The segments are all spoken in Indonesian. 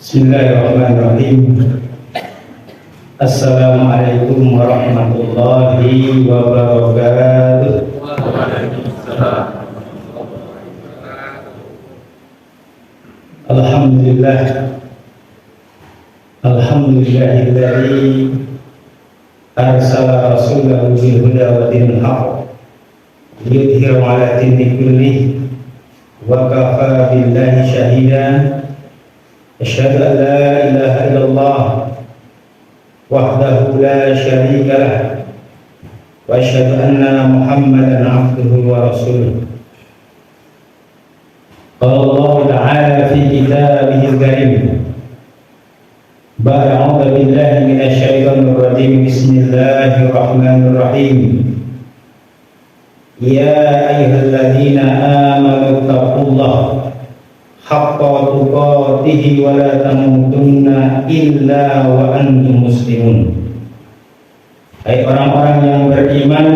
Bismillahirrahmanirrahim. Assalamualaikum warahmatullahi wabarakatuh. Alhamdulillah. Alhamdulillahilladzi arsala rasulahu bil huda wa dinil haqq liyudhhirahu 'ala dini kullih wa kafa billahi shahidan. Asyhadu an la ilaha illallah wahdahu la syarika lah wa asyhadu anna Muhammadan 'abduhu wa rasuluh. Qala Allah ta'ala fi kitabihil karim. A'udzu billahi minasy syaithanir rajim. Bismillahirrahmanirrahim. Ya ayyuhalladzina amanu taqullaha haqqa tuqatih wa la tamutunna illa wa antum muslimun. Hai orang-orang yang beriman,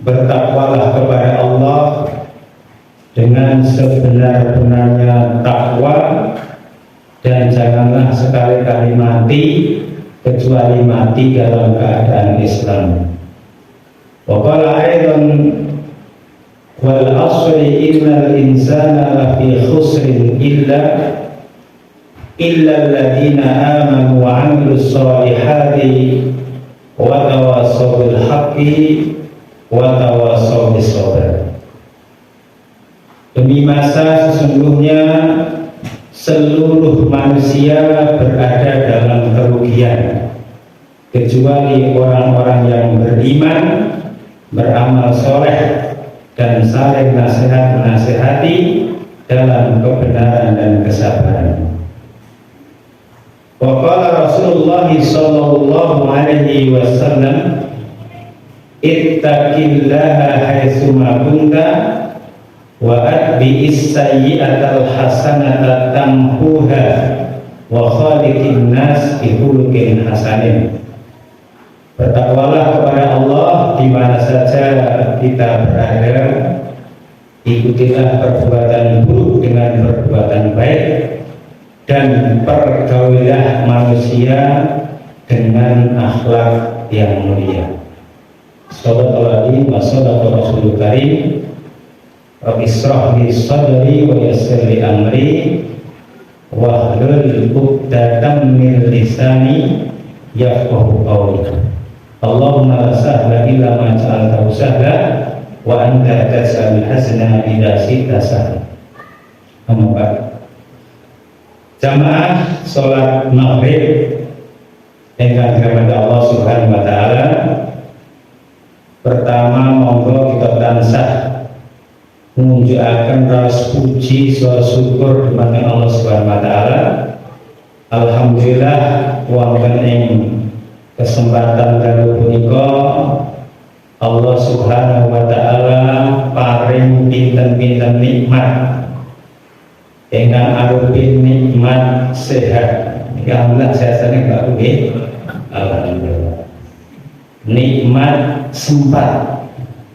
bertakwalah kepada Allah dengan sebenar-benarnya takwa, dan janganlah sekali-kali mati kecuali mati dalam keadaan Islam. Wa qala aidan wal asri innal insana lafi khusrin illa alladziina aamanu wa 'amilus shalihati wa tawassaw bil haqqi wa tawassaw bis sabr. Demi masa sesungguhnya seluruh manusia berada dalam kerugian kecuali orang-orang yang beriman, beramal soleh, dan saling nasihat menasihati dalam kebenaran dan kesabaran. Wa qala Rasulullah sallallahu alaihi wasallam, ittaqillaha haitsu ma kunta wa atbi'is sayyi'atal hasanata tamhuha wa khaliqin nas bi khuluqin hasanin. Bertakwalah kepada Allah di mana saja kita berada, ikutilah perbuatan buruk dengan perbuatan baik, dan pergaulilah manusia dengan akhlak yang mulia. Shallallahul alaihi wa sallam Rasulul Karim. Rabbi shrah li sadri wa yassir li amri wahlul 'uqdatam min lisani yafqahu qawli. Allahumma la sahla illa ma ja'altahu sahla wa anta taj'alul hazna idza syi'ta sahla. Amma jamaah salat maghrib ingkang dirahmati Allah Subhanahu wa taala. Pertama, monggo kita tansah menunjukkan rasa puji suara syukur kepada Allah Subhanahu wa taala. Alhamdulillah wonten ing kesempatan dalu punika Allah Subhanahu wa taala paring pinten-pinten nikmat ingkang arupi nikmat sehat. Alhamdulillah sehat-sehat Pak nggih. Alhamdulillah. Nikmat sempat.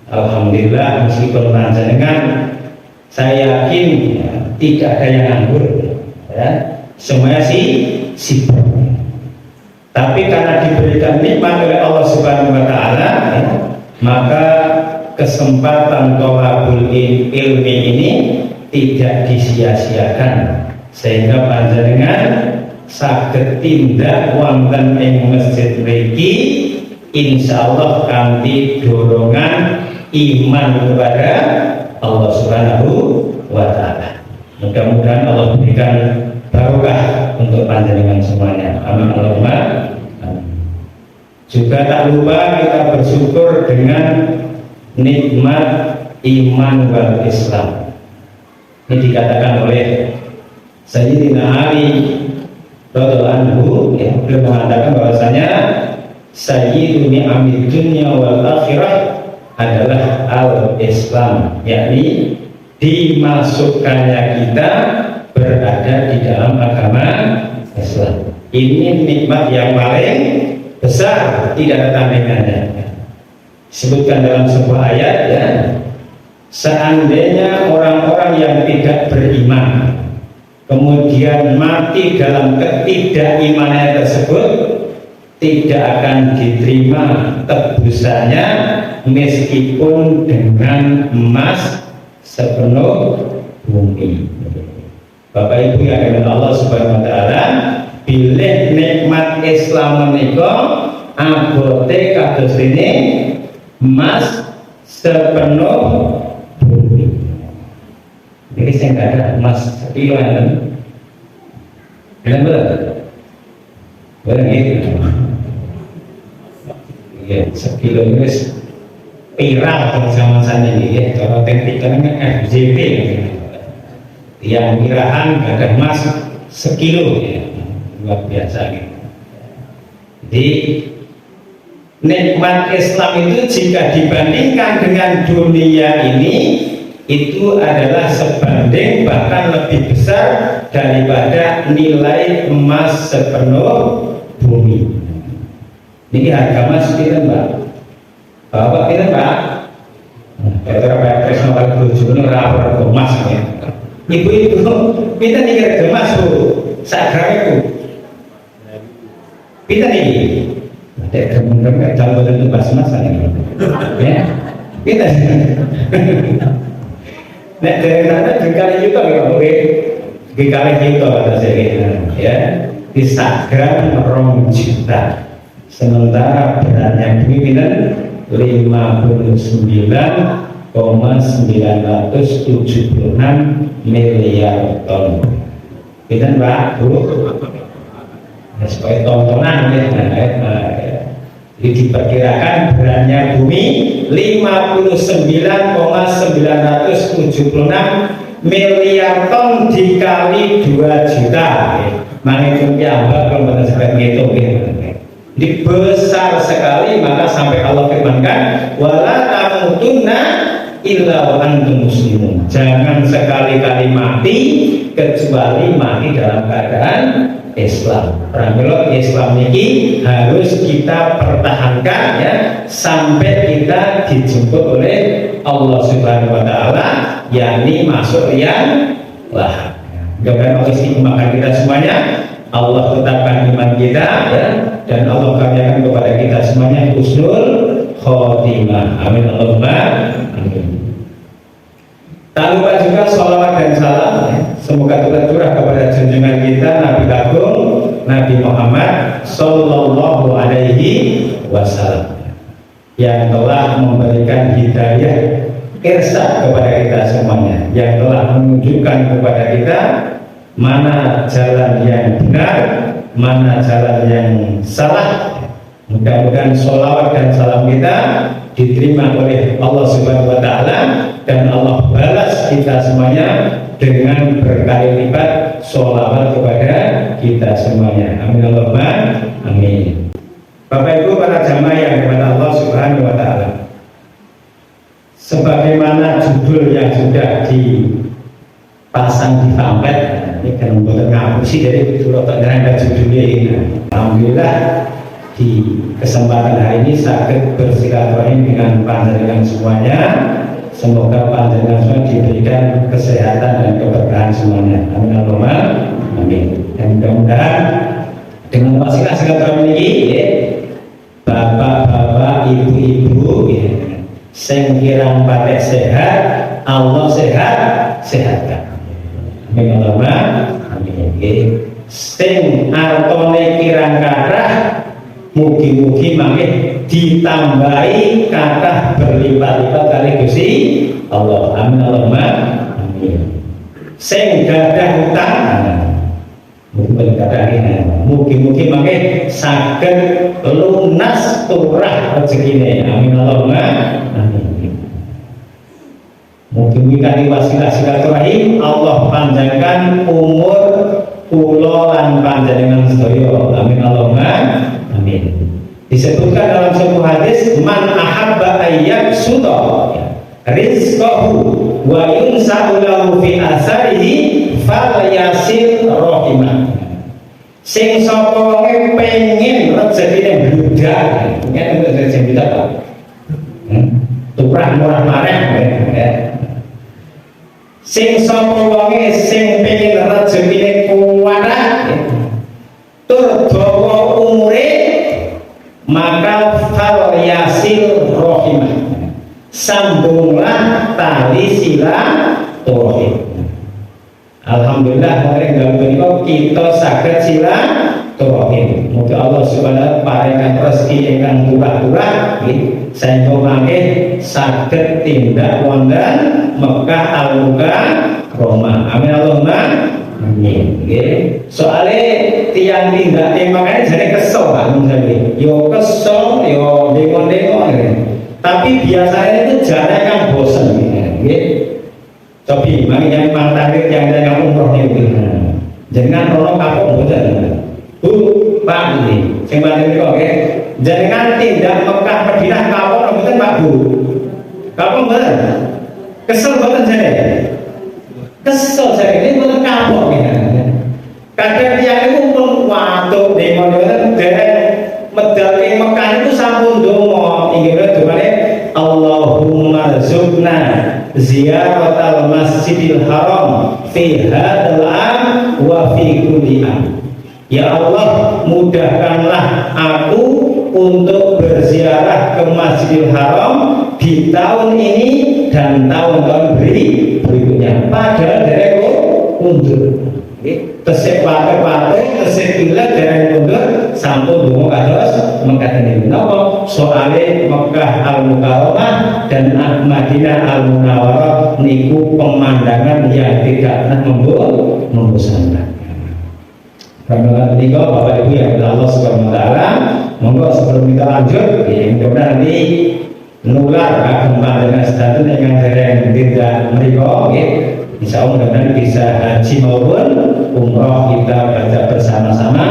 Alhamdulillah, meskipun panjenengan saya yakin ya, tidak ada yang nganggur ya. Semuanya sibuk. Tapi karena diberikan nikmat oleh Allah Subhanahu wa taala ya, maka kesempatan thalabul ilmi ini tidak disia-siakan, sehingga panjenengan saged tindak wonten ing masjid mriki insyaallah kanthi dorongan iman kepada Allah Subhanahu wa taala. Mudah-mudahan Allah berikan barokah untuk panjenengan semuanya. Amin Allahumma. Juga tak lupa kita bersyukur dengan nikmat iman wal Islam. Ini dikatakan oleh Sayyidina Ali radhiyallahu anhu, ya, beliau mengatakan bahwasanya sayyidu ni'amid dunya wal akhirah adalah al-Islam, yakni dimasukkannya kita berada di dalam agama Islam. Ini nikmat yang paling besar, tidak ada tandingannya. Disebutkan dalam sebuah ayat ya, seandainya orang-orang yang tidak beriman kemudian mati dalam ketidakimanan tersebut, tidak akan diterima tebusannya meskipun dengan emas sepenuh bumi. Bapak Ibu yang dirahmati Allah Subhanahu wa taala, bilih nikmat Islam menika abote kados dene emas sepenuh bumi. Jadi saya nggak ada emas sekilo kan? Benar? Benar gitu. Ya, sekilo ini viral pada zaman saat ini ya. Kalau teknik kan FJP yang mirahan nggak ada emas sekilo ya, luar biasa gitu. Jadi nikmat Islam itu jika dibandingkan dengan dunia ini itu adalah sebanding bahkan lebih besar daripada nilai emas sepenuh bumi. Ini harga emas kita Mbak. Bapak kita Mbak. Petra Petres nomor 7 ini rapor emas ya. Ibu-ibu kita nih harga emas Bu. Sagram itu. Kita nih. Ada kemudian calon itu emas ini. Ya. Kita. Nek dari sana dikali juta nggak boleh, dikali juta kata saya ya. Di Instagram 2 juta, sementara beratnya bumi kan 59,976 miliar ton. Kita Mbak Bu, ya, supaya tontonan ya. Jadi diperkirakan beratnya bumi 59,976 miliar ton dikali 2 juta. Menghitung jambak kalau kita sampai ngitung jadi besar sekali. Maka sampai Allah firmankan wala tamutunna illa wa antum muslimun, jangan sekali-kali mati kecuali mati dalam keadaan Islam. Pramila Islam ini harus kita pertahankan ya sampai kita dijemput oleh Allah Subhanahu wa taala, yakni masuk yang lahir. Mudah-mudahan Allah istiqomahkan kita semuanya, Allah tetapkan iman kita ya, dan Allah karyakan kepada kita semuanya husnul khotimah. Amin Allahumma amin. Tak lupa juga sholawat dan salam ya, semoga tercurah kepada junjungan kita Nabi Agung Nabi Muhammad Sallallahu Alaihi Wasallam yang telah memberikan hidayah irsyad kepada kita semuanya, yang telah menunjukkan kepada kita mana jalan yang benar, mana jalan yang salah. Mudah-mudahan sholawat dan salam kita diterima oleh Allah Subhanahu wa taala dan Allah balas kita semuanya dengan berkali lipat sholawat kepada kita semuanya. Amin Allahumma amin. Bapak Ibu para jamaah yang dirahmati Allah Subhanahu wa taala, sebagaimana judul yang sudah dipasang di pamflet, ini kan bukan ngapusi jadi kalau tak ada judulnya ini. Alhamdulillah di kesempatan hari ini sakit bersilaturahim dengan panjenengan semuanya. Semoga panjenengan semua diberikan kesehatan dan keberkahan semuanya. Amin Allahumma amin. Dan mudah-mudahan dengan wasilah silaturahmi ini ya, bapak-bapak, ibu-ibu ya, sing kirang patek sehat, Allah sehatkan. Amin Allahumma amin. Sing artone kirang kathah, mugi-mugi mangke ditambahi kathah berlipat-lipat kali Gusti Allah. Amin Allahumma amin. Sing gadah utang mugi-mugi mangke saged lunas turah rezekine. Amin Allahumma amin. Mugi-mugi kanthi wasilah silaturahim Allah panjangkan umur kula lan panjenengan sedaya. Amin Allahumma amin. Disebutkan dalam sebuah hadis, man ahabba ayyak suta rizqahu wa yunsa'u lahu fi asarihi falyasir rahimah. Sing sapa wonge pengen rezekine bludak, ngene rezeki bludak ta. Turah murah mareh ya. Sing sapa wonge sing pengin rezekine kuwat tur dawa umure, maka fal yasil rahimah, sambunglah tali silaturahim. Alhamdulillah kemarin dalam kita saged silaturahim. Muga Allah Subhanahu paringan rezeki ingkang turah-turah nggih, saengga mangke saged tindak wonten Mekah Al-Mukarramah. Amin Allahumma amin. Nggih. Soale tiyang tindak makane jane kesel kan misalnya. Yo kesel, yo demo-demo nggih. Tapi biasanya itu jane kan bosen nggih. Cobi mari yang mangtarik yang umroh niku. Jenengan rono kapok mboten. Bu, Pak ini, sing paling niku nggih. Jenengan tindak Mekah Madinah kapok mboten Pak Bu? Kapok mboten? Kesel banget saya, kesel saya ini bukan kapok ya. Kadang dia itu pun waktu demo dereng medal ing Mekah itu sampun donga inggih domane Allahumma rzuqna ziyaratal masjidil haram fi hadzal am wa fi kulli am. Ya Allah, mudahkanlah aku untuk berziarah ke Masjidil Haram di tahun ini dan tahun-tahun berikutnya. Padahal dereng mundur. Tesih pate-pate, tesih pilet dereng mundur sampun donga kados mekaten niku. Napa? Soale Mekah Al-Mukarramah dan Madinah Al-Munawwarah niku pemandangan yang tidak pernah membosankan. Karena ketika Bapak Ibu yang Allah Subhanahu Wa Taala, monggo sebelum kita lanjut, mudah-mudahan nanti nular kagem dengan status yang dereng tidak mereka, insya Allah mudah-mudahan bisa haji maupun umroh kita baca bersama-sama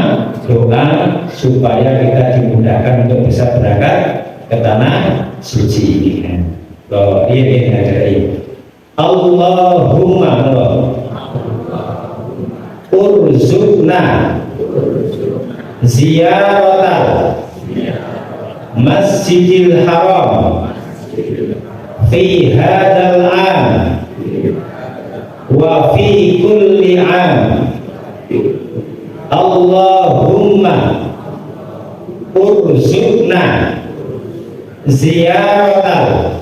doa supaya kita dimudahkan untuk bisa berangkat ke tanah suci ini. Kalau ini dari Allahumma urzuqna ziyaratal Masjidil Haram fi hadzal am wa fi kulli am. Allahumma urzuqna ziyaratal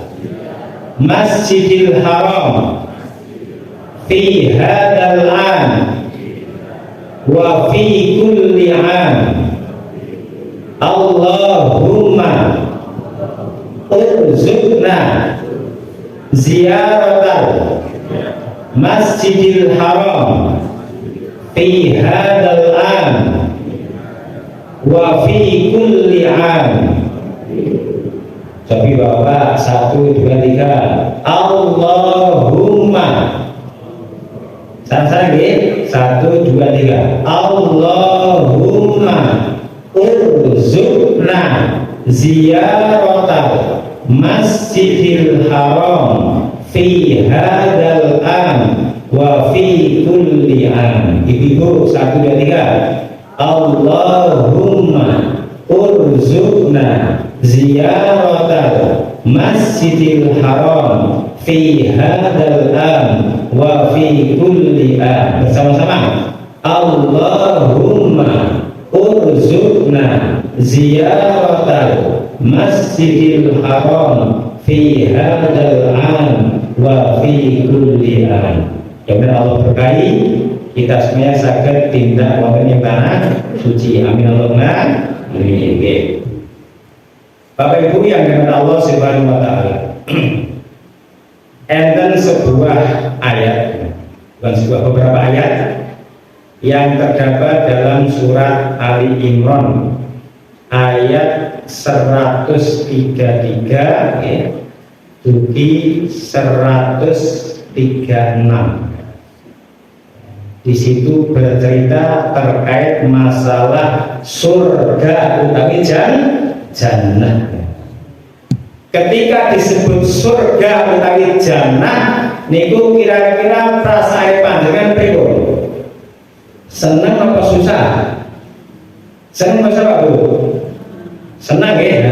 Masjidil Haram fi hadzal am wa fi kulli am. Allahumma urzuqna ziyaratal Masjidil Haram fi hadzal am wa fi kulli am. Tapi Bapak 1, 2, 3 Allahumma sama-sama nggih 1, 2, 3 Allahumma urzuqna ziyaratal Masjidil Haram fi hadzal am wa fi kulli am. Ibu 1, 2, 3 Allahumma urzuqna ziyaratal Masjidil Haram fi hadzal am wa fi kulli am. Bersama-sama Allahumma urzuqna ziyaratal Masjidil Haram fi hadzal am wa fi kulli am. Semoga Allah berkahi kita semuanya saged tindak wonten ing tanah suci. Amin Allahumma amin. Bapak Ibu yang dirahmati Allah Subhanahu wa taala. Enten sebuah ayat, bukan sebuah, beberapa ayat yang terdapat dalam surat Ali Imran ayat 133 dugi 136. Di situ bercerita terkait masalah surga utawi jannah. Ketika disebut surga utawi jannah niku kira-kira prasane panjenengan pripun? Seneng apa susah? Seneng apa Pak Bu? Senang ya.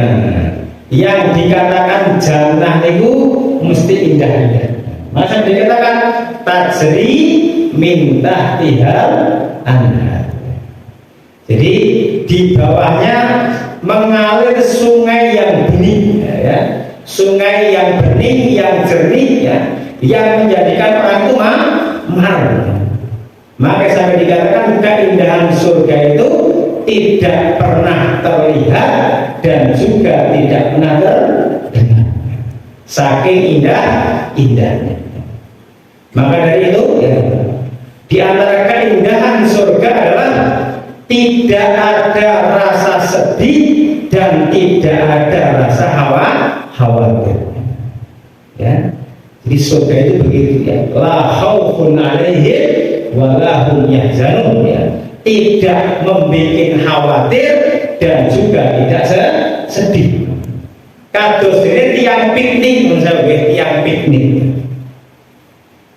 Yang dikatakan jannah niku mesti indah-indah. Masa dikatakan tajri min tahtihal anhar. Jadi di bawahnya mengalir sungai yang bening, ya. Sungai yang bening, yang jernih, ya, yang menjadikan orang itu marah. Maka sampai dikatakan keindahan surga itu tidak pernah terlihat dan juga tidak pernah terdengar. Saking indahnya. Maka dari itu, ya, di antara keindahan surga adalah tidak ada rasa sedih dan tidak ada rasa khawatir. Ya, jadi surga itu begitu, ya. La khaufun alaihim wa la hum yahzanun, ya. Tidak membuat khawatir dan juga tidak sedih. Kados ini tiang piknik, misalnya tiang piknik.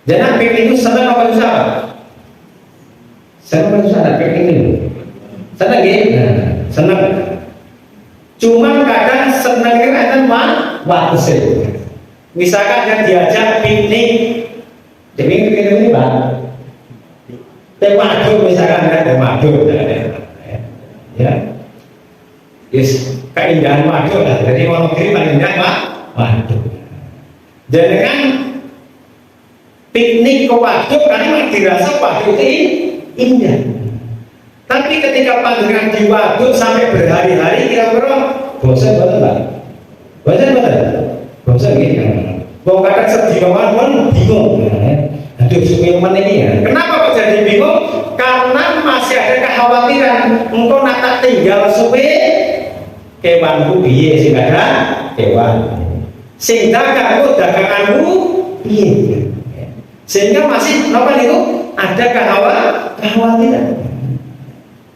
Jangan piknik itu senang apa susah? Senang apa susah piknik itu? Senang gitu? Senang. Cuma kadang senang itu kan waktu sih. Misalkan yang diajak piknik, jadi piknik ini Pak. Temadu misalkan kan temadu, ya. Yes, keindahan madu lah. Jadi orang kiri paling indah madu. Jadi kan piknik ke waduk karena dirasa waduk itu indah. Tapi ketika panggilan di waduk sampai berhari-hari kira-kira bosan betul Pak? Bosan gitu. Mau kadang sedih kawan bingung. Aduh, supaya mana ini ya? Kenapa kok jadi bingung? Karena masih ada kekhawatiran engkau nak tinggal supaya kewanku piye sing ada kewan. Sing dagangku daganganku piye. Sehingga masih apa itu? Ada kekhawatiran.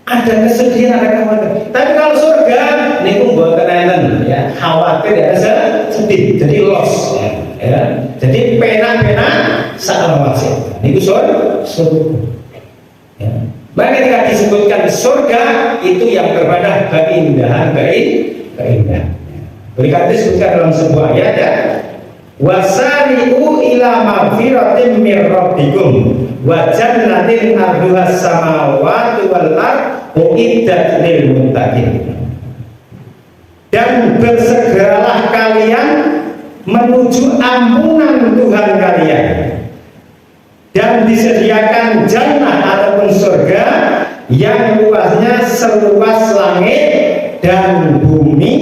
Ada kesedihan, ada kekhawatiran. Tapi kalau surga niku mboten enten ya, khawatir ya sedih. Jadi loss ya. Jadi penak-penak salawase. Niku surga. Ya. Maka ketika disebutkan surga itu yang berpada keindahan. Berikan disebutkan dalam sebuah ayat, ya. Wasari'u ila magfiratin mir rabbikum wa jannatin arduhas samawati wal ard uiddat lil muttaqin. Dan bersegeralah kalian menuju ampunan Tuhan kalian, dan disediakan jannah ataupun surga yang luasnya seluas langit dan bumi,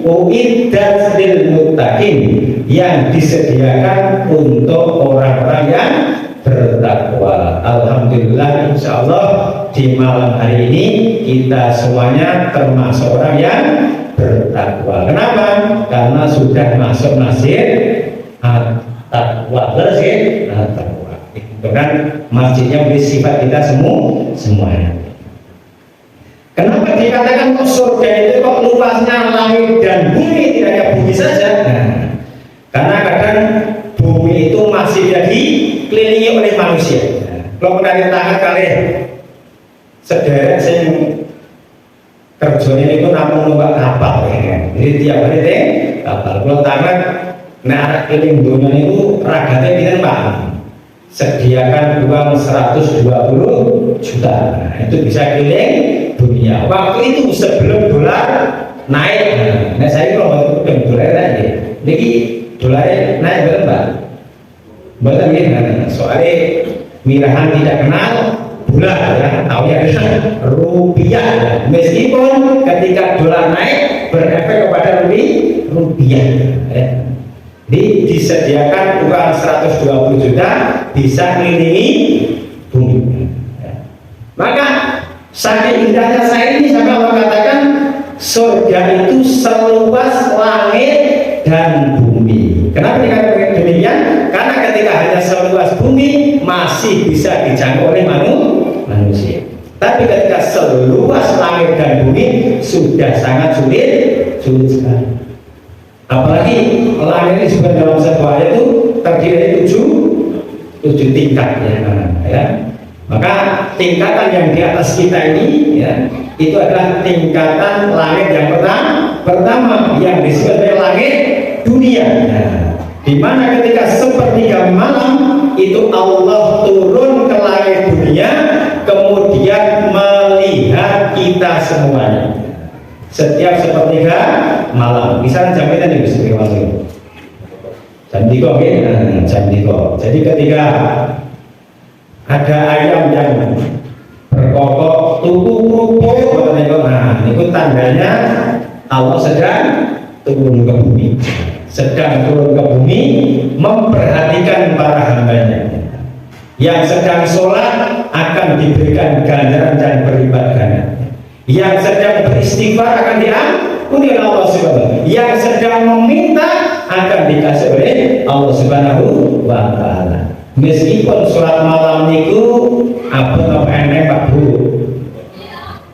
uiddat lil muttaqin, yang disediakan untuk orang-orang yang bertakwa. Alhamdulillah, insya Allah di malam hari ini kita semuanya termasuk orang yang bertakwa. Kenapa? Karena sudah masuk nasib takwa, bersih takwa. Dengan masjidnya bersifat kita semuanya. Kenapa dikatakan kok surga itu kok luasnya langit dan bumi, tidak hanya bumi saja? Nah, karena kadang bumi itu masih dikelilingi oleh manusia. Kalau pernah ditangkap kali sederet sing kerjanya itu namun numpak kapal, ya. Jadi tiap hari teh kapal. Kalau tangan nah arah keliling dunia itu ragatnya kita Pak. Sediakan uang 120 juta. Nah, itu bisa keliling dunia. Waktu itu sebelum dolar naik. Nah saya kalau waktu dolar naik, jadi dolar naik berapa? Betul ya. Soalnya mirahan tidak kenal bulan, ya, tahu ya, rupiah. Meskipun ketika dolar naik berefek kepada rupiah. Ya. Jadi disediakan uang 120 juta bisa kelilingi bumi. Ya. Maka saking indahnya saya ini sampai Allah katakan surga itu seluas langit dan bumi. Kenapa dikatakan demikian? Karena ketika hanya seluas bumi masih bisa dijangkau oleh manusia. Tapi ketika seluas langit dan bumi sudah sangat sulit sekali. Apalagi langit ini juga dalam sebuah ayat itu terdiri dari 7 tingkat, ya. Maka tingkatan yang di atas kita ini, ya, itu adalah tingkatan langit yang pertama yang disebut sebagai langit dunia. Nah, di mana ketika sepertiga malam itu Allah turun ke langit dunia, kemudian melihat kita semuanya setiap sepertiga malam. Misalnya jam itu nih sepertiga malam, jam 3, okay? Jam 3. Jadi ketika ada ayam yang berkokok tuku kerupuk, nah itu tandanya Allah sedang turun ke bumi, sedang turun ke bumi memperhatikan para hambanya. Yang sedang sholat akan diberikan ganjaran dan berlipat ganda. Yang sedang beristighfar akan diampuni oleh Allah Subhanahu. Yang sedang meminta akan dikasih oleh Allah Subhanahu wa Ta'ala. Meskipun sholat malam itu apa endek Pak Bu?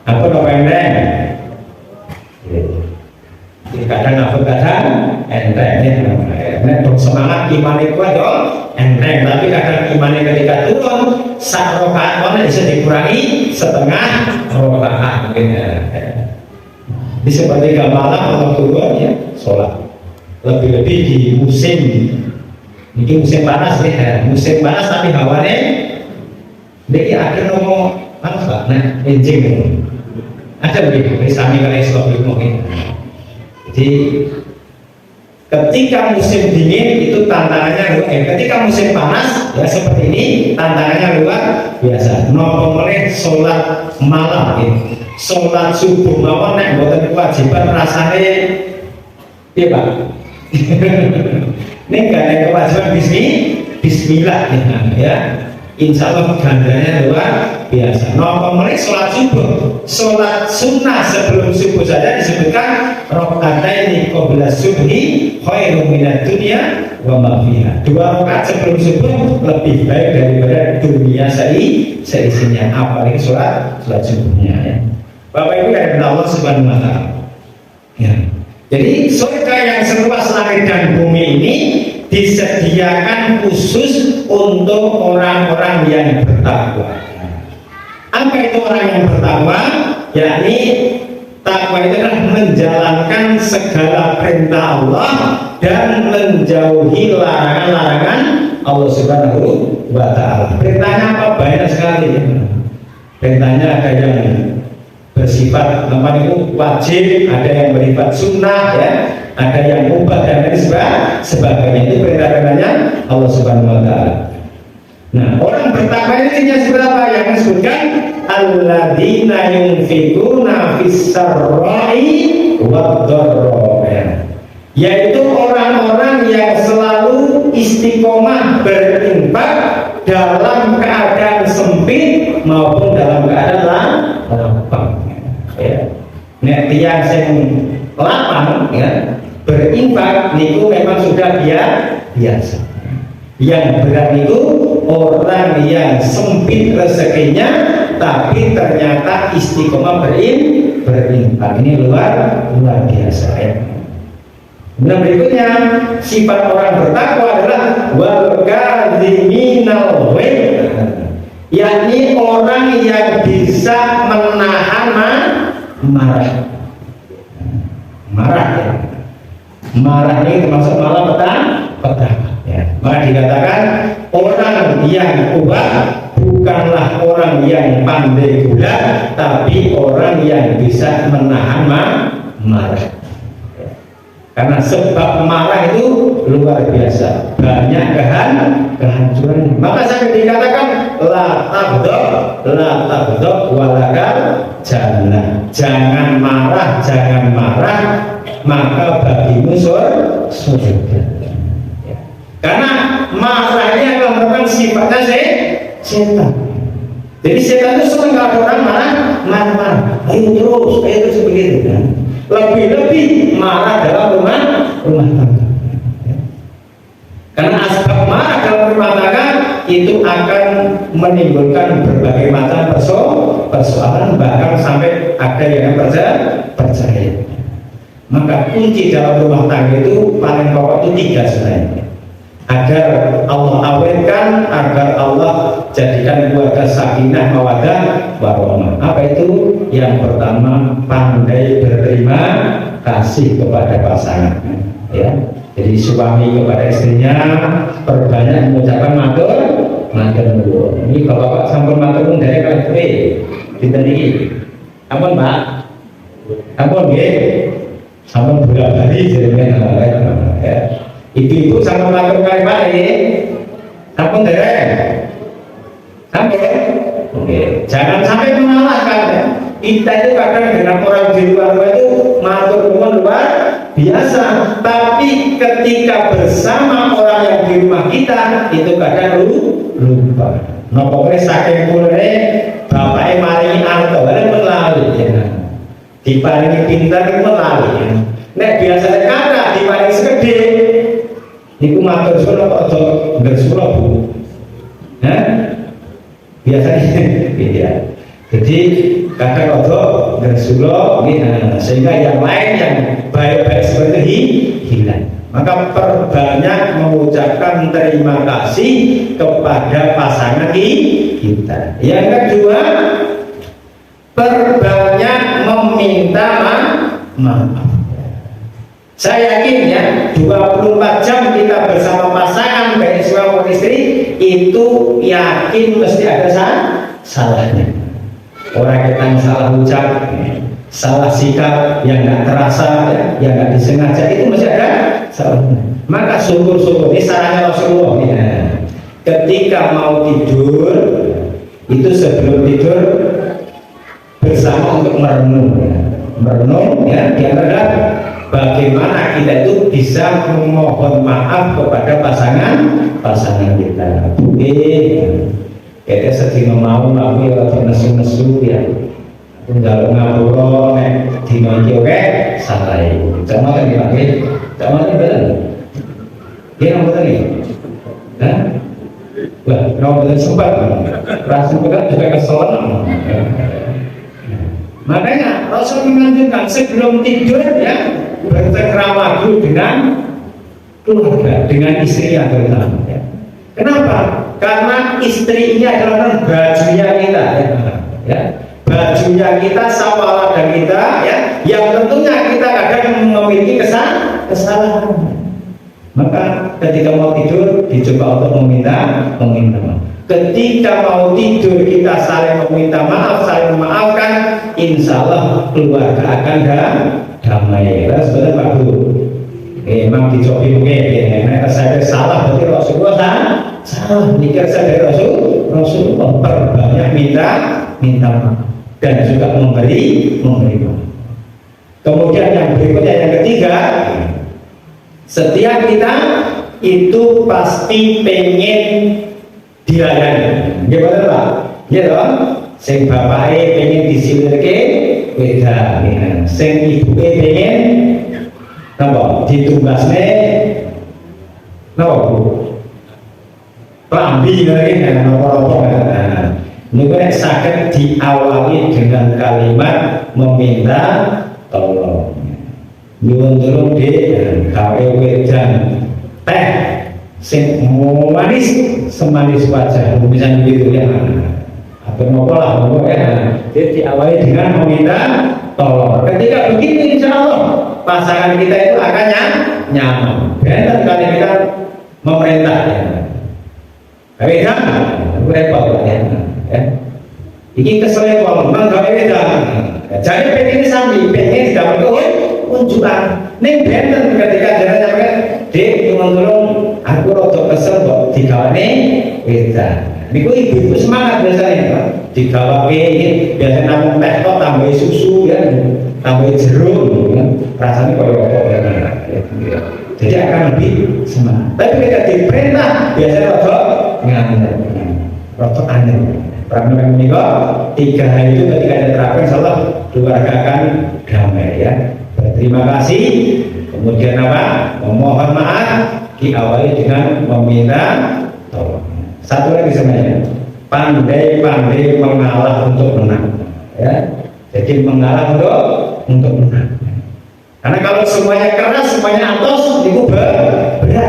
Apa endek? Kadang apa kadang enteng untuk semangat iman itu ada enteng, tapi kadang imannya ketika turun sak rokaat mana bisa dikurangi setengah rokaat di sepertiga malam Allah turun ya sholat, lebih-lebih di musim ini musim panas nih, musim panas tapi hawanya ini akhir ngomong apa? Nah, enjing ada begitu, misalnya kalau Islam mungkin. Jadi ketika musim dingin itu tantangannya ketika musim panas ya seperti ini tantangannya luar biasa. Nopo meleh sholat malam gitu. Sholat subuh mawon nek mboten kewajiban rasane piye Pak? Nek gak ada kewajiban bismillah ya. Insya Allah gandanya luar biasa. Nopo meleh sholat subuh, sholat sunnah sebelum subuh saja disebutkan rakaataini qabla subhi khairum minad dunya wa ma fiha. 2 rakaat sebelum subuh lebih baik daripada dunia seisinya. Apalagi sholat subuhnya ya. Bapak Ibu dari Allah Subhanahu wa Ta'ala. Ya. Jadi surga yang seluas langit dan bumi ini disediakan khusus untuk orang-orang yang bertakwa. Apa itu orang yang bertakwa? Yakni takwa itu adalah menjalankan segala perintah Allah dan menjauhi larangan-larangan Allah Subhanahu wa Ta'ala. Perintahnya apa? Banyak sekali. Perintahnya ada yang bersifat itu wajib, ada yang bersifat sunnah ya, ada yang mubah dan lain sebagainya. Itu perintah-perintahnya Allah Subhanahu wa Ta'ala. Nah, orang bertakwa ini berapa yang disebutkan? Alladzina yunfikuna fis-sarra'i wad-dharra, yaitu orang-orang yang selalu istiqomah berinfak dalam keadaan sempit maupun dalam keadaan lapang. Ya. Nek tiyang sing lapang ya, berinfak niku memang sudah biasa. Yang berat itu orang yang sempit rezekinya tapi ternyata istiqomah berinfak. Ini luar biasa ya. Nah berikutnya sifat orang bertakwa adalah wal kadhiminal ghaidh, yakni orang yang bisa menahan marah ya. Marah ini termasuk malah petaka ya. Maka dikatakan orang yang kuat bukanlah orang yang pandai gula, tapi orang yang bisa menahan marah. Karena sebab marah itu luar biasa, banyak kehancuran. Maka sampai dikatakan la taghdab walakal jannah. Jangan marah, maka bagimu surga. Karena marah ini adalah merupakan sifatnya setan. Jadi setan itu senang kalau orang marah. Ayo terus begitu kan. Lebih-lebih marah dalam rumah tangga. Karena asbab marah dalam rumah tangga itu akan menimbulkan berbagai macam persoalan, bahkan sampai ada yang percaya. Maka kunci dalam rumah tangga itu paling pokok itu 3 sebenarnya. Agar Allah awetkan, agar Allah jadikan keluarga sakinah, mawaddah, warahmah. Apa itu? Yang pertama, pandai berterima kasih kepada pasangan. Ya, Jadi suami kepada istrinya perbanyak mengucapkan matur nuwun. Ini bapak-bapak sampun matur nuwun dari kalian dinten iki. Ampun Pak. Ampun nggih. Sampun bola-bali jenengan ya. Ibu-ibu sampun matur kalih Pak nggih. Sampun dereng. Sampun. Oke, jangan sampai mengalahkan ya. Kita itu kadang dengan orang di luar itu matur nuwun luar biasa, tapi ketika bersama orang yang di rumah kita itu kadang lupa. Nah pokoknya saking kulene bapaknya maringi arto, pun lali ya. Diparingi pintar itu lali ya. Nek biasanya kata diparingi segede, niku matur suwun atau ngersulo Bu. Nah, biasanya gitu ya. Jadi kadang ojo ngersulo sehingga yang lain yang baik-baik seperti ini hilang. Maka perbanyak mengucapkan terima kasih kepada pasangan kita. Yang kedua, perbanyak meminta maaf. Saya yakin ya 24 jam kita bersama pasangan baik suami maupun istri itu yakin mesti ada salahnya. Orang kita salah ucap, salah sikap yang nggak terasa, yang nggak disengaja itu masih ada salahnya. Maka syukur-syukur ini sarannya Rasulullah ya. Ketika mau tidur itu sebelum tidur bersama untuk merenung ya, di antara bagaimana kita itu bisa memohon maaf kepada pasangan kita. Kita sedih mau ya nesu-nesu ya. Tinggal ngapura nek dina iki oke santai. Jangan lagi pakai, jangan lagi betul. Dia betul nih. Hah? Wah, kalau betul sempat. Rasa betul juga keselan. Makanya Rasul menganjurkan sebelum tidur ya bercengkrama dulu dengan keluarga, dengan istri yang terutama ya. Kenapa? Karena istri ini adalah bajunya kita ya. Bajunya kita, sawaladan kita ya, yang tentunya kita kadang memiliki kesalahan. Maka ketika mau tidur dicoba untuk meminta maaf. Ketika mau tidur kita saling meminta maaf, saling memaafkan, insya Allah keluarga akan damai. Sebenarnya Pak Bu, memang dicoba mungkin saya salah berarti Rasulullah salah mikir saya dari Rasulullah perbanyak minta maaf dan juga memberi maaf. Kemudian yang berikutnya yang ketiga, setiap kita itu pasti pengen dilayani. Gimana Pak? Ya dong. Sing bapake pengen disilirke wedang, sing ibuke pengen napa ditumbasne napa Bu? Klambi lagi napa-napa. Niku nek saged diawali dengan kalimat meminta tolong. Nyuwun tulung Dik, gawe wedang teh sing manis semanis wajah, misalnya gitu ya. Apa nopo lah ya. Jadi diawali dengan meminta tolong. Ketika begitu insya Allah pasangan kita itu akan nyaman. Dan kali kita memerintah ya. Wedang repot ya. Iki kesel wong manggawe wedang. Jadi pengen sambil pengen didapat unjukan. Ning benten ketika jalan sampai Dik tolong aku rada kesel kok digawane wedang. Niku ibu-ibu semangat biasanya Pak. Digawake biasanya namung teh kok tambah susu ya, tambah jeruk ya. Rasanya koyo apa ya. Jadi akan lebih semangat. Tapi ketika diperintah biasanya rada aneh. Karena menikah 3 hari itu ketika diterapkan insyaallah keluarga akan damai ya. Berterima kasih, kemudian apa? Memohon maaf, diawali dengan meminta tolong. Satu lagi sebenarnya, pandai-pandai mengalah untuk menang ya. Jadi mengalah untuk menang. Karena kalau semuanya keras, semuanya atos, itu berat ya.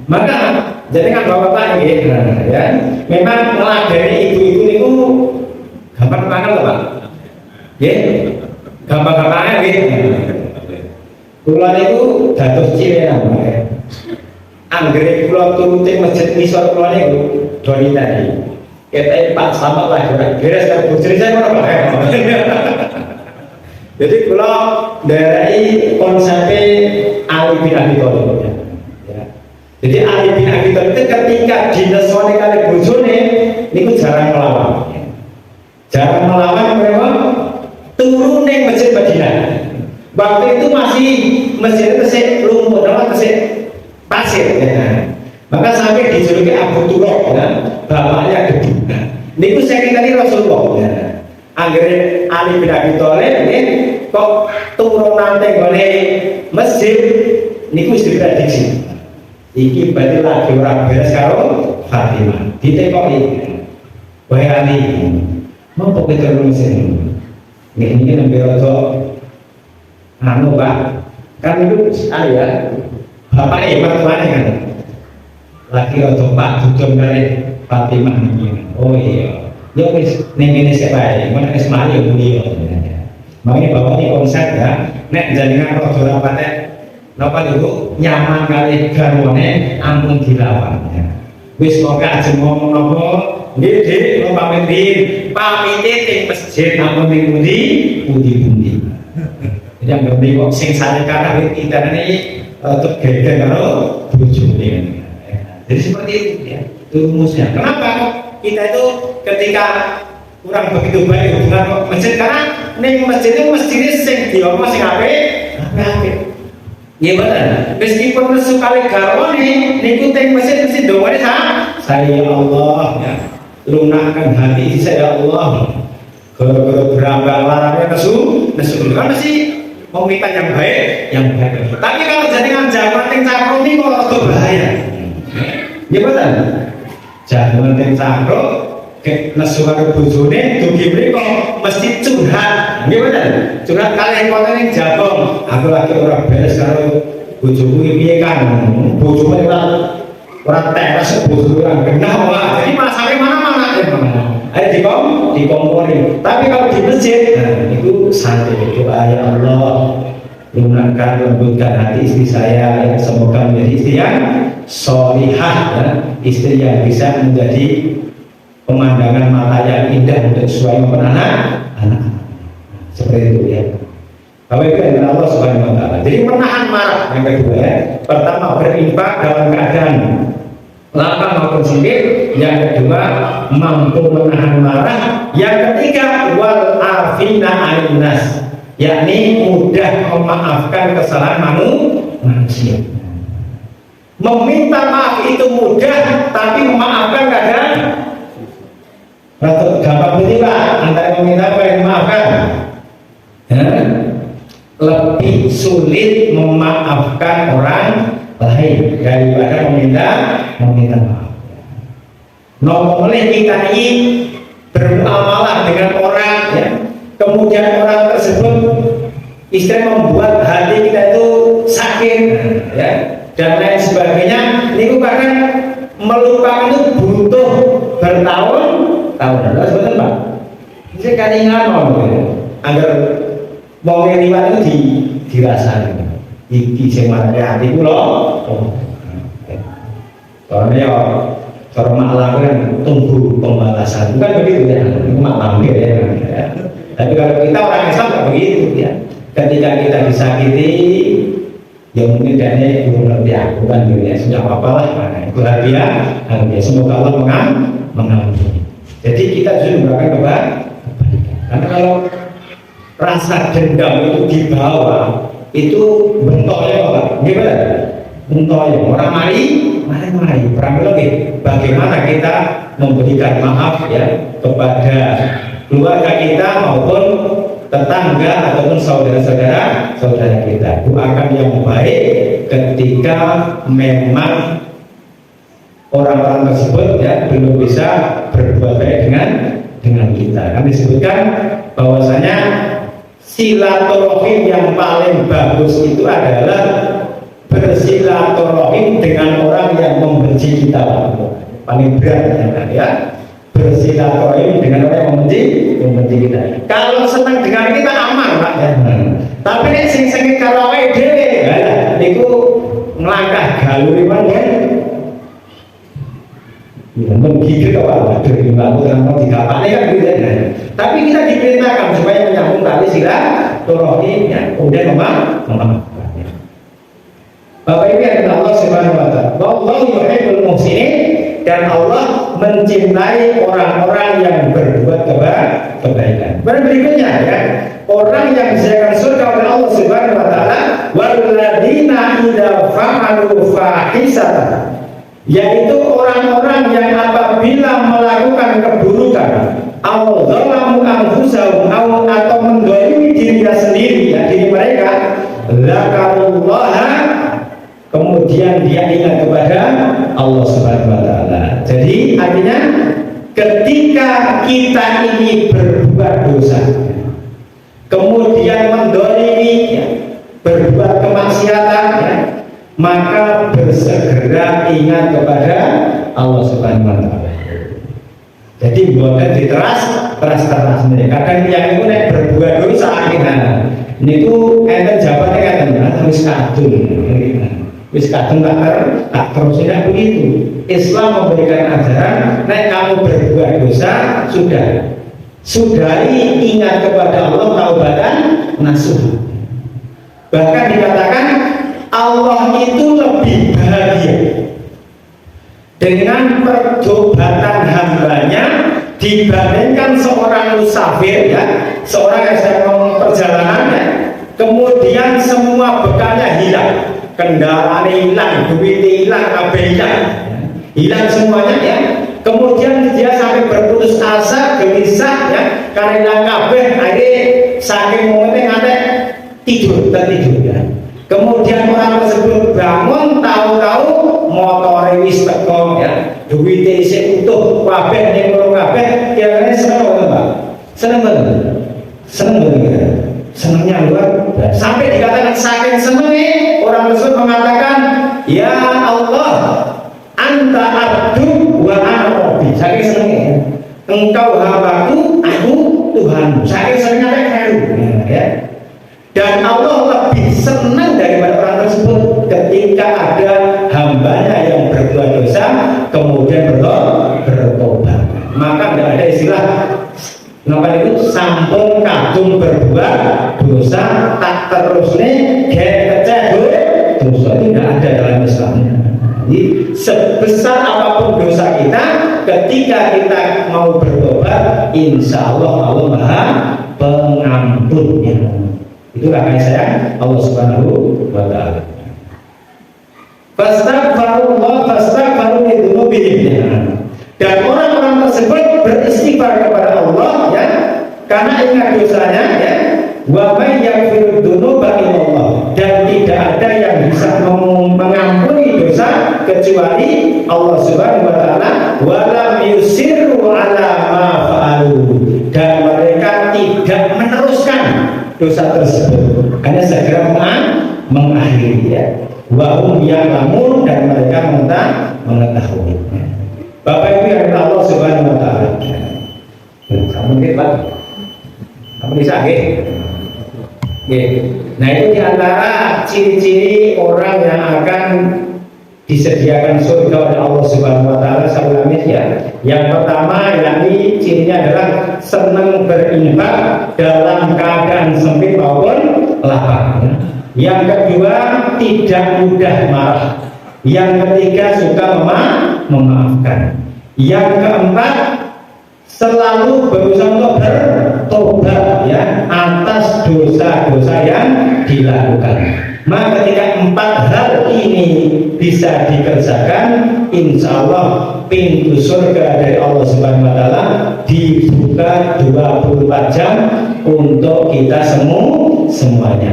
Maka jadi kan bapak-bapak gitu ya, memang meladeni ibu-ibu itu gampang banget loh Pak ya, gampang-gampangnya gitu. Kula niku dados cilekan wae. Anggere kula turuti masjid ngisor kula niku doni tadi. Kete Pak Slamet lah ora beres karo bojone saya ora bae. Jadi kula ndherek'i konsepe Ali bin Abi Thalib ya. Jadi Ali bin Abi Thalib itu ketika dinesoni kali bojone niku jarang melawan. Jarang melawan memang turun ning masjid Madinah. Waktu itu masih masjid tesik lumut, tesik pasir ya. Maka sampai dijuluki Abu Turab ya, bapaknya gedung. Niku sekretari Rasulullah ya. Anggere Ali bin Abi Thalib ini kok turunan tenggone masjid niku wis diprediksi. Iki berarti lagi ora beres karo Fatimah. Ditekoki. Wae Ali, mau pokoke turun sini. Niki nembe rada anu Pak, kan itu ya, bapak mertuanya kan, lagi rodo Pak Dudun dari Fatimah ini. Oh iya, ya wis ini siapa? Mana Ismail beliau. Makanya bapaknya konsep ya, nek jaringan rodo rapatnya, napa dulu nyaman kali garwane ampun dilawan. Wis kok aja ngomong nopo, nggih lo pamit ting masjid ampun ning pundi. Yang penting kok sing sare kakak kita ini tergeger karo bojone. Jadi seperti itu ya, itu rumusnya. Kenapa kita itu ketika kurang begitu baik hubungan kok masjid, karena ning masjid itu masjidnya sing diomong sing apik. Nggih mboten. Meskipun nesu kali garwane niku teng masjid mesti doane saya Allah ya. Lunakkan hati saya Allah. Gara-gara berambang larangnya nesu kan mesti meminta yang baik. Tapi kalau jaringan jaman yang cakro ini kok agak bahaya. Gimana? Jaman yang cakro, nesu karo bojone, dugi mriko mesti curhat. Gimana? Curhat kalian konten yang jabong. Aku lagi orang beres karo bojoku piye kan? Bojone ora teras, bojone ora genah wae. Jadi masalahnya mana-mana. Ayo dikompori. Tapi kalau di masjid, itu santai. Doa ya Allah, lunakkan lembutkan hati istri saya, ya, semoga menjadi istri yang sholihah, ya, istri yang bisa menjadi pemandangan mata yang indah untuk suami maupun anak. Seperti itu ya. Kalau itu adalah Allah Subhanahu Wa Taala. Jadi menahan marah yang kedua ya. Pertama berinfak dalam keadaan lapang maupun sempit. Yang kedua mampu menahan marah. Yang ketiga wal afina 'anil nas, yakni mudah memaafkan kesalahan manusia. Meminta maaf itu mudah, tapi memaafkan kadang gampang betul Pak. Antara meminta dan memaafkan lebih sulit memaafkan orang lain daripada meminta maaf. Nomornya kita ini bermuamalah dengan orang ya, kemudian orang tersebut istri membuat hati kita itu sakit ya, dan lain sebagainya. Ini bahkan melupakan itu butuh bertahun-tahun. Betul Pak? Ini kaningan agar mau liwat itu dirasakan. Iki sing marane hati kula. Soalnya cara maklam kan tunggu pembalasan, bukan begitu ya, maklam ya. Tapi kalau kita orang Islam nggak begitu ya. Ketika kita disakiti, ya mungkin dia belum ngerti aku kan gitu ya, sudah apa lah, itu hadiah. Semoga Allah mengampuni. Jadi kita justru memberikan kebaikan. Karena kalau rasa dendam itu dibawa, itu bentuknya apa? Gimana? Bentuknya orang mari. Perang lagi. Bagaimana kita memberikan maaf ya kepada keluarga kita maupun tetangga ataupun saudara kita. Doakan yang baik ketika memang orang-orang tersebut ya belum bisa berbuat baik dengan kita. Kan disebutkan bahwasanya silaturahim yang paling bagus itu adalah bersilaturahim dengan orang yang membenci kita. Paling berat ya. Bersilaturahim dengan orang yang membenci kita. Kalau senang dengan kita aman Pak ya. Tapi nek sing sengit karo awake dhewe ngelangkah galuri kan menggigit apa dari bambu tanpa digapaknya kan gitu ya. Tapi kita diperintahkan supaya menyambung tali silaturahmi ya, kemudian memaafkannya. Bapak Ibu yang Allah Subhanahu wa taala, wallahu yuhibbul muhsinin, dan Allah mencintai orang-orang yang berbuat kebaikan. Berikutnya ya, orang yang disediakan surga oleh Allah Subhanahu wa taala, walladzina idza fa'alu fahisatan, yaitu orang-orang yang apabila melakukan keburukan atau zalamu anfusahum atau mendolimi dirinya sendiri ya, diri mereka, zakarullaha, kemudian dia ingat kepada Allah Subhanahu wa taala. Jadi artinya ketika kita ini berbuat dosa, kemudian mendolimi ya, berbuat kemaksiatan ya, maka bersegera ingat kepada Allah Subhanahu wa taala. Jadi bukan diteras sendiri. Kadang yang itu nek berbuat dosa akhirnya niku enten jabate kan wis kadung. Wis kadung tak terus tidak begitu. Islam memberikan ajaran nek kamu berbuat dosa sudahi ingat kepada Allah, taubatan nasuh. Bahkan dikatakan Allah itu lebih bahagia dengan pertobatan hambanya dibandingkan seorang musafir ya, seorang yang sedang perjalanan ya, kemudian semua bekalnya hilang, kendaraan hilang, duit hilang, kabel hilang semuanya ya, kemudian dia sampai berputus asa, gelisah ya, karena hilang kabel, akhirnya saking momennya ngantek tertidur ya. Kemudian orang tersebut bangun, tahu-tahu motor wis teko ya, duwite isih utuh, kabeh ning loro kabeh, kira-kira seneng apa, Pak? Seneng banget. Senengnya luar biasa. Sampai dikatakan saking senengnya orang tersebut mengatakan, "Ya Allah, anta abdu wa ana rabbi." Saking senengnya, engkau hambaku, aku Tuhanmu. Saking senengnya ya. Dan Allah lebih senang daripada orang tersebut ketika ada hambanya yang berbuat dosa kemudian bertobat. Maka tidak ada istilah itu sampun kadung berbuat dosa tak terus nih keceh dosa, itu tidak ada dalam Islam. Jadi sebesar apapun dosa kita, ketika kita mau bertobat, insya Allah Maha Pengampunnya. Itulah kasih sayang Allah Subhanahu wa taala. Fastaghfiru lidzunubihim. Dan orang-orang tersebut beristighfar kepada Allah ya, karena ingat dosanya ya. Wa may yaghfiru dzunuba illallah, dan tidak ada yang bisa mengampuni dosa kecuali Allah Subhanahu wa taala. Wa lam yusirru ala ma fa'alu, dan mereka tidak meneruskan dosa tersebut, hanya segera mengakhiri ya. Wa hum ya'lamun, dan mereka mengetahui. Bapak Ibu yang Allah Subhanahu wa taala. Kamu nggih, Pak? Kamu bisa nggih? Nggih. Nah, itu di antara ciri-ciri orang yang akan disediakan surga oleh Allah Subhanahu wa taala sebelumnya ya. Yang pertama yakni cirinya adalah senang berinfak dalam keadaan sempit maupun lapang. Yang kedua, tidak mudah marah. Yang ketiga, suka memaafkan. Yang keempat, selalu berusaha untuk bertobat ya atas dosa-dosa yang dilakukan. Maka ketika empat hal ini bisa dikerjakan, insya Allah pintu surga dari Allah Subhanahu wa taala dibuka 24 jam untuk kita semuanya.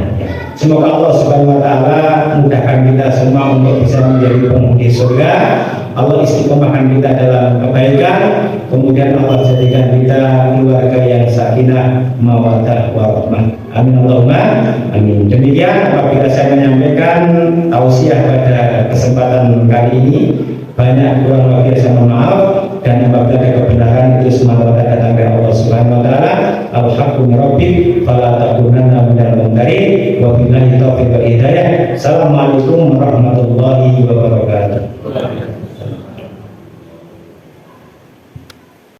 Semoga Allah Subhanahu wa taala mudahkan kita semua untuk bisa menjadi penghuni surga. Allah istiqomahkan kita dalam kebaikan, kemudian Allah jadikan kita keluarga yang sakinah, mawaddah, warahmah. Amin Allahumma amin. Demikian apabila saya menyampaikan tausiah pada kesempatan kali ini, banyak kurang lebih saya mohon maaf, dan apabila ada kebenaran itu semata-mata datang dari Allah Subhanahu wa taala. Al-haqqu min rabbik fala takunanna minal mumtarin, wa billahi taufiq wal hidayah. Assalamualaikum warahmatullahi wabarakatuh.